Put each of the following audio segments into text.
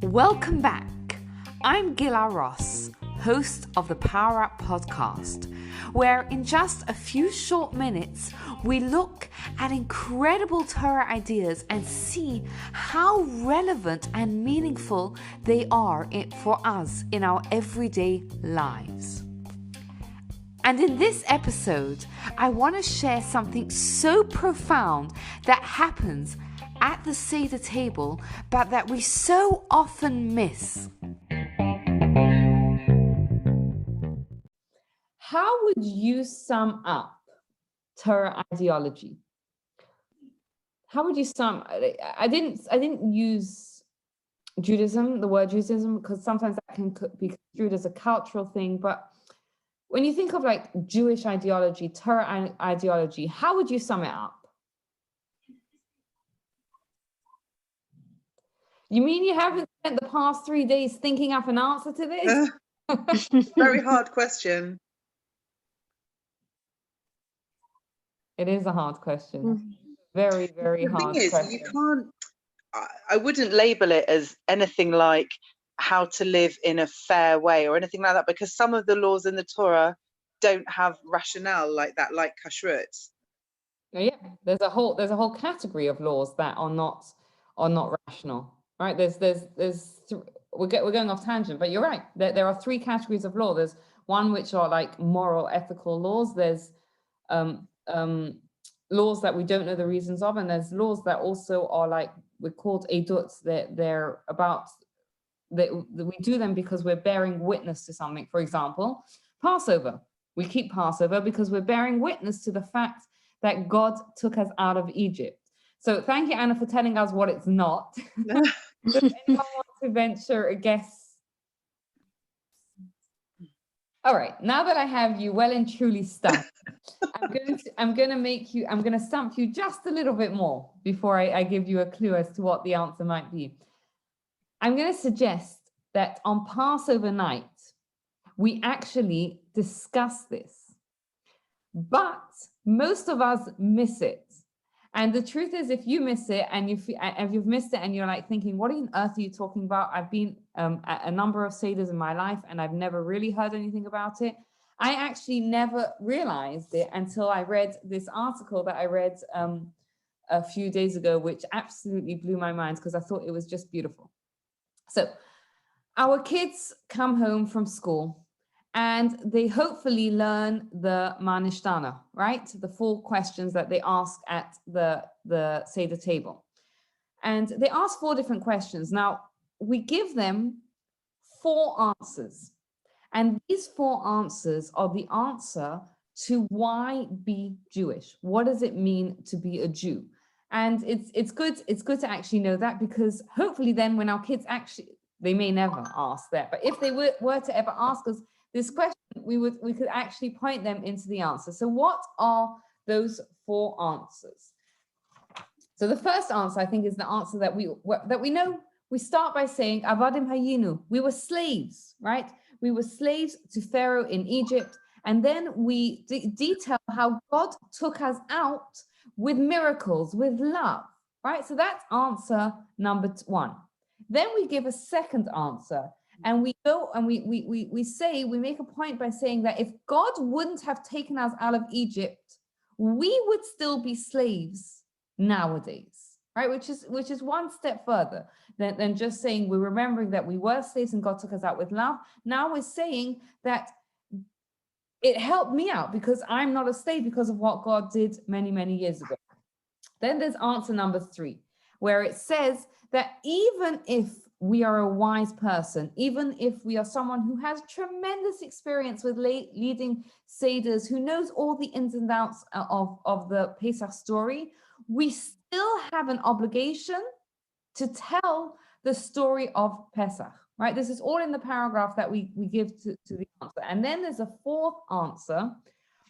Welcome back. I'm Gila Ross, host of the Power Up podcast, where in just a few short minutes, we look at incredible Torah ideas and see how relevant and meaningful they are for us in our everyday lives. And in this episode, I want to share something so profound that happens at the Seder table, but that we so often miss. How would you sum up Torah ideology? How would you sum? I didn't use Judaism, the word Judaism, because sometimes that can be construed as a cultural thing. But when you think of like Jewish ideology, Torah ideology, how would you sum it up? You mean you haven't spent the past 3 days thinking up an answer to this? Very hard question. It is a hard question. Very, very hard question. The thing is, you can't, I wouldn't label it as anything like how to live in a fair way or anything like that, because some of the laws in the Torah don't have rationale like that, like kashrut. Yeah, there's a whole category of laws that are not rational. Right, we're going off tangent, but you're right. There are three categories of law. There's one which are like moral, ethical laws. There's laws that we don't know the reasons of, and there's laws that also are like, we're called eidut. They're about that we do them because we're bearing witness to something. For example, Passover. We keep Passover because we're bearing witness to the fact that God took us out of Egypt. So thank you, Anna, for telling us what it's not. Does anyone want to venture a guess? All right, now that I have you well and truly stumped, I'm going to stump you just a little bit more before I give you a clue as to what the answer might be. I'm going to suggest that on Passover night, we actually discuss this, but most of us miss it. And the truth is, if you miss it and if you've missed it and you're like thinking, what on earth are you talking about? I've been at a number of Seders in my life and I've never really heard anything about it. I actually never realized it until I read this article that I read a few days ago, which absolutely blew my mind because I thought it was just beautiful. So our kids come home from school and they hopefully learn the Manishtana, right? The 4 questions that they ask at the Seder table. And they ask 4 different questions. Now, we give them 4 answers. And these 4 answers are the answer to why be Jewish. What does it mean to be a Jew? And it's good to actually know that, because hopefully then when our kids they may never ask that, but if they were to ever ask us this question, we could actually point them into the answer. So what are those 4 answers? So the first answer, I think, is the answer that we know. We start by saying Avadim Hayinu. We were slaves, right? We were slaves to Pharaoh in Egypt, and then we detail how God took us out with miracles, with love, right? So that's answer number 1. Then we give a second answer. And we go and we make a point by saying that if God wouldn't have taken us out of Egypt, we would still be slaves nowadays, right? Which is one step further than just saying we're remembering that we were slaves and God took us out with love. Now we're saying that it helped me out because I'm not a slave because of what God did many, many years ago. Then there's answer number 3, where it says that even if we are a wise person, even if we are someone who has tremendous experience with leading Seders, who knows all the ins and outs of the Pesach story, we still have an obligation to tell the story of Pesach, right? This is all in the paragraph that we give to the answer. And then there's a 4th answer,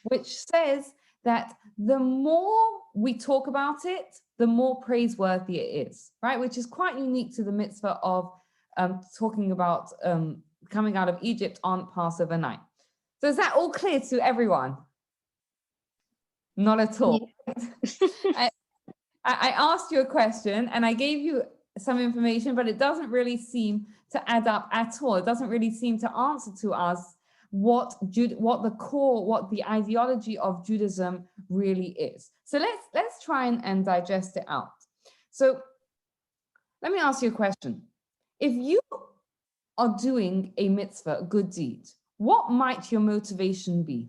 which says that the more we talk about it, the more praiseworthy it is, right? Which is quite unique to the mitzvah of talking about coming out of Egypt on Passover night. So is that all clear to everyone? Not at all. Yeah. I asked you a question and I gave you some information, but it doesn't really seem to add up at all. It doesn't really seem to answer to us what the ideology of Judaism really is. So let's try and digest it out. So let me ask you a question. If you are doing a mitzvah, a good deed, what might your motivation be?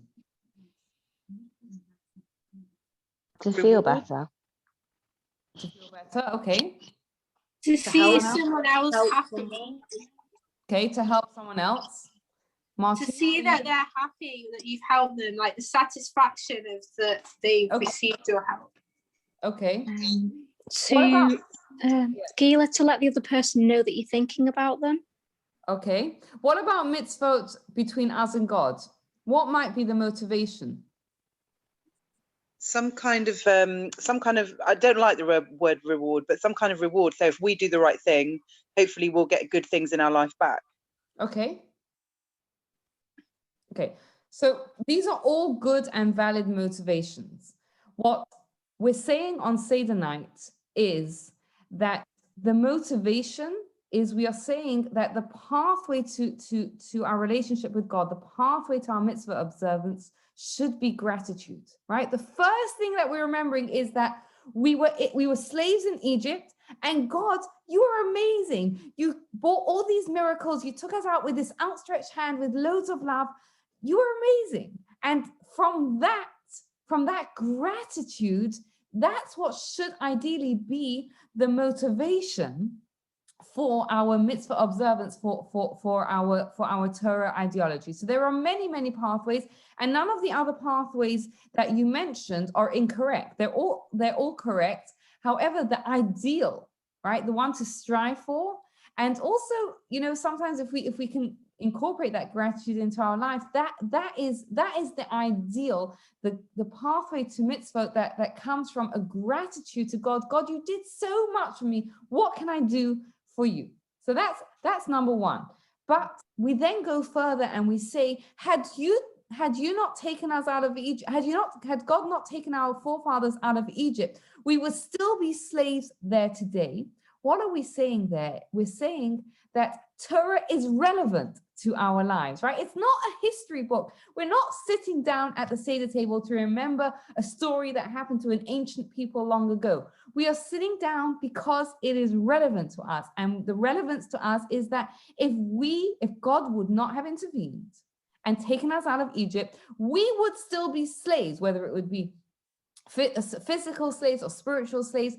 To feel better. To feel better, okay. To see someone else happy. Okay, to help someone else. Martin, To see that they're happy, that you've helped them, like the satisfaction of that they've received your help. Okay. Gila, to let the other person know that you're thinking about them. Okay. What about mitzvot between us and God? What might be the motivation? Some kind of, I don't like the word reward, but some kind of reward. So if we do the right thing, hopefully we'll get good things in our life back. Okay. Okay. So these are all good and valid motivations. What we're saying on Seder night is that the motivation is, we are saying that the pathway to our relationship with God, the pathway to our mitzvah observance should be gratitude, right? The first thing that we're remembering is that we were slaves in Egypt, and God, you are amazing. You brought all these miracles. You took us out with this outstretched hand with loads of love. You are amazing. And from that gratitude, that's what should ideally be the motivation for our mitzvah observance, for our Torah ideology. So there are many pathways, and none of the other pathways that you mentioned are incorrect. They're all correct. However, the ideal, right, the one to strive for, and also, you know, sometimes if we can incorporate that gratitude into our life, that is the ideal, the pathway to mitzvah that comes from a gratitude to God. God, you did so much for me. What can I do for you? So that's number one. But we then go further and we say, had you not taken us out of Egypt, had God not taken our forefathers out of Egypt, we would still be slaves there today. What are we saying there? We're saying that Torah is relevant to our lives, right? It's not a history book. We're not sitting down at the Seder table to remember a story that happened to an ancient people long ago. We are sitting down because it is relevant to us. And the relevance to us is that if God would not have intervened and taken us out of Egypt, we would still be slaves, whether it would be physical slaves or spiritual slaves.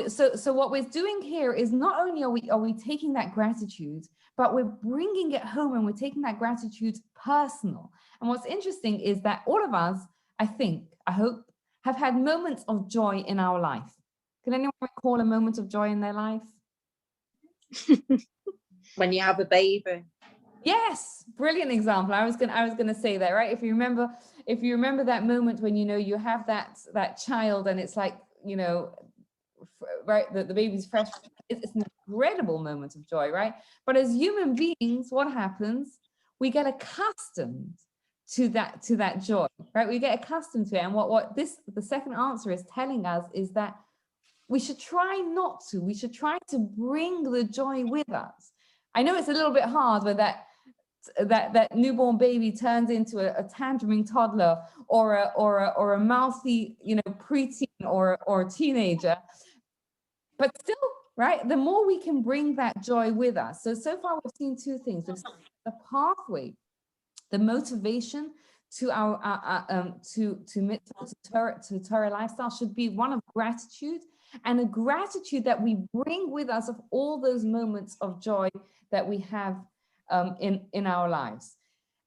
So what we're doing here is not only are we taking that gratitude, but we're bringing it home and we're taking that gratitude personal. And what's interesting is that all of us, I hope, have had moments of joy in our life. Can anyone recall a moment of joy in their life? When you have a baby. Yes, brilliant example. I was gonna say that, right? If you remember that moment when, you know, you have that child and it's like, you know, right, the baby's fresh. It's an incredible moment of joy, right? But as human beings, what happens? We get accustomed to that joy, right? We get accustomed to it. And what the second answer is telling us is that we should try not to. We should try to bring the joy with us. I know it's a little bit hard when that newborn baby turns into a tangerine toddler or a mouthy, you know, preteen or teenager. But still, right, the more we can bring that joy with us. So far we've seen two things. We've seen the pathway, the motivation to our to Torah lifestyle should be one of gratitude, and a gratitude that we bring with us of all those moments of joy that we have in our lives.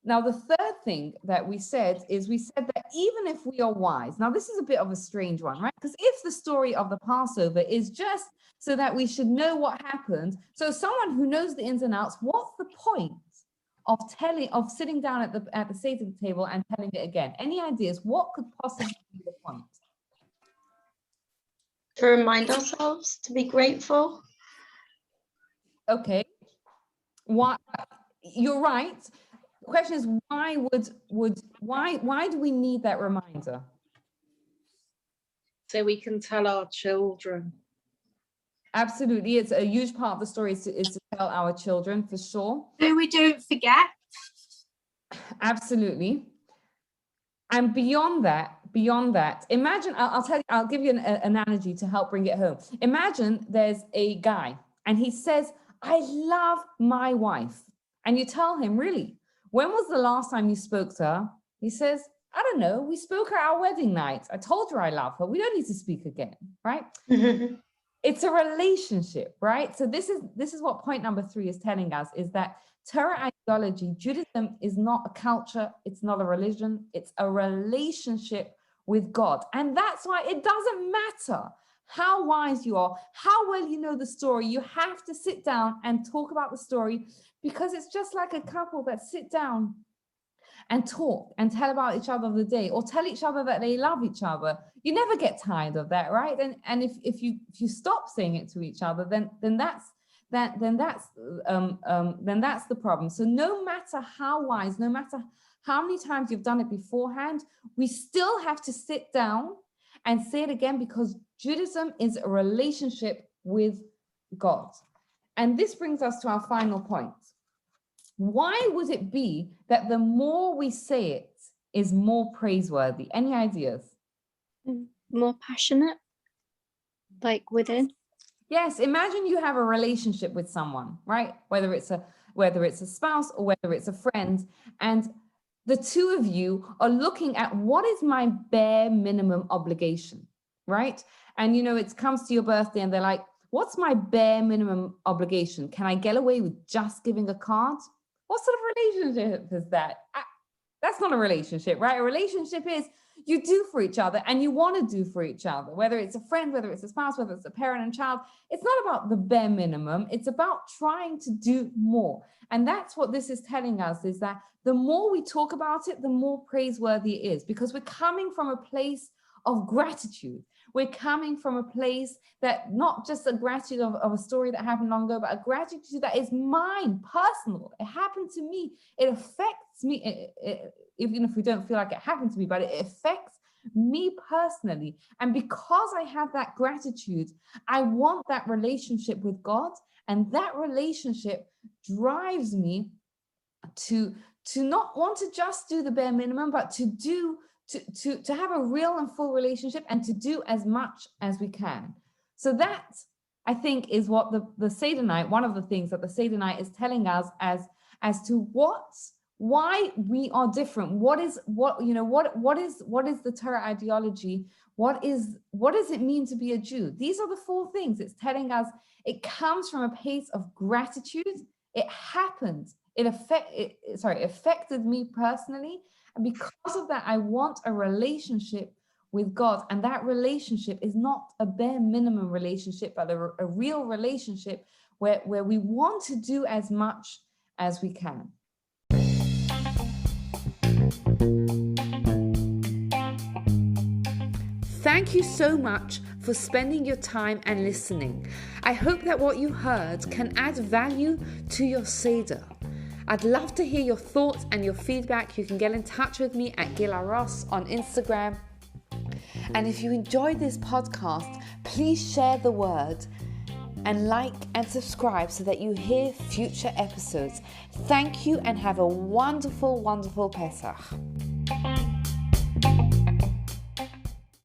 Now, the third thing that we said that even if we are wise, now this is a bit of a strange one, right? Because if the story of the Passover is just so that we should know what happened, so someone who knows the ins and outs, what's the point of sitting down at the Seder table and telling it again? Any ideas? What could possibly be the point? To remind ourselves to be grateful. Okay. Why? You're right. The question is, why do we need that reminder? so we can tell our children. Absolutely. It's a huge part of the story is to tell our children, for sure. So we don't forget. Absolutely. And beyond that, imagine, I'll give you an analogy to help bring it home. Imagine there's a guy and he says, I love my wife. And you tell him, really, when was the last time you spoke to her? He says, I don't know. We spoke at our wedding night. I told her I love her. We don't need to speak again, right? It's a relationship, right? So this is what point number 3 is telling us, is that Torah ideology, Judaism, is not a culture, it's not a religion, it's a relationship with God. And that's why it doesn't matter how wise you are, how well you know the story. You have to sit down and talk about the story, because it's just like a couple that sit down and talk and tell about each other the day, or tell each other that they love each other. You never get tired of that, right? And if you stop saying it to each other, then that's the problem. So no matter how wise, no matter how many times you've done it beforehand, we still have to sit down and say it again, because Judaism is a relationship with God. And this brings us to our final point. Why would it be that the more we say it is more praiseworthy? Any ideas? More passionate, like within. Yes, imagine you have a relationship with someone, right? Whether it's a spouse or whether it's a friend, and the two of you are looking at what is my bare minimum obligation, right? And it comes to your birthday and they're like, what's my bare minimum obligation? Can I get away with just giving a card? What sort of relationship is that? That's not a relationship, right? A relationship is you do for each other and you want to do for each other, whether it's a friend, whether it's a spouse, whether it's a parent and child. It's not about the bare minimum. It's about trying to do more. And that's what this is telling us, is that the more we talk about it, the more praiseworthy it is, because we're coming from a place of gratitude. We're coming from a place that not just a gratitude of a story that happened long ago, but a gratitude that is mine, personal. It happened to me. It affects me, even if we don't feel like it happened to me, but it affects me personally. And because I have that gratitude, I want that relationship with God. And that relationship drives me to not want to just do the bare minimum, but to have a real and full relationship and to do as much as we can. So that, I think, is what the Seder night, one of the things that the Seder night is telling us as to why we are different. What is the Torah ideology? What does it mean to be a Jew? These are the 4 things. It's telling us it comes from a place of gratitude. It happened. It affected me personally. And because of that, I want a relationship with God. And that relationship is not a bare minimum relationship, but a real relationship where we want to do as much as we can. Thank you so much for spending your time and listening. I hope that what you heard can add value to your Seder. I'd love to hear your thoughts and your feedback. You can get in touch with me at Gila Ross on Instagram. And if you enjoyed this podcast, please share the word and like and subscribe so that you hear future episodes. Thank you and have a wonderful, wonderful Pesach.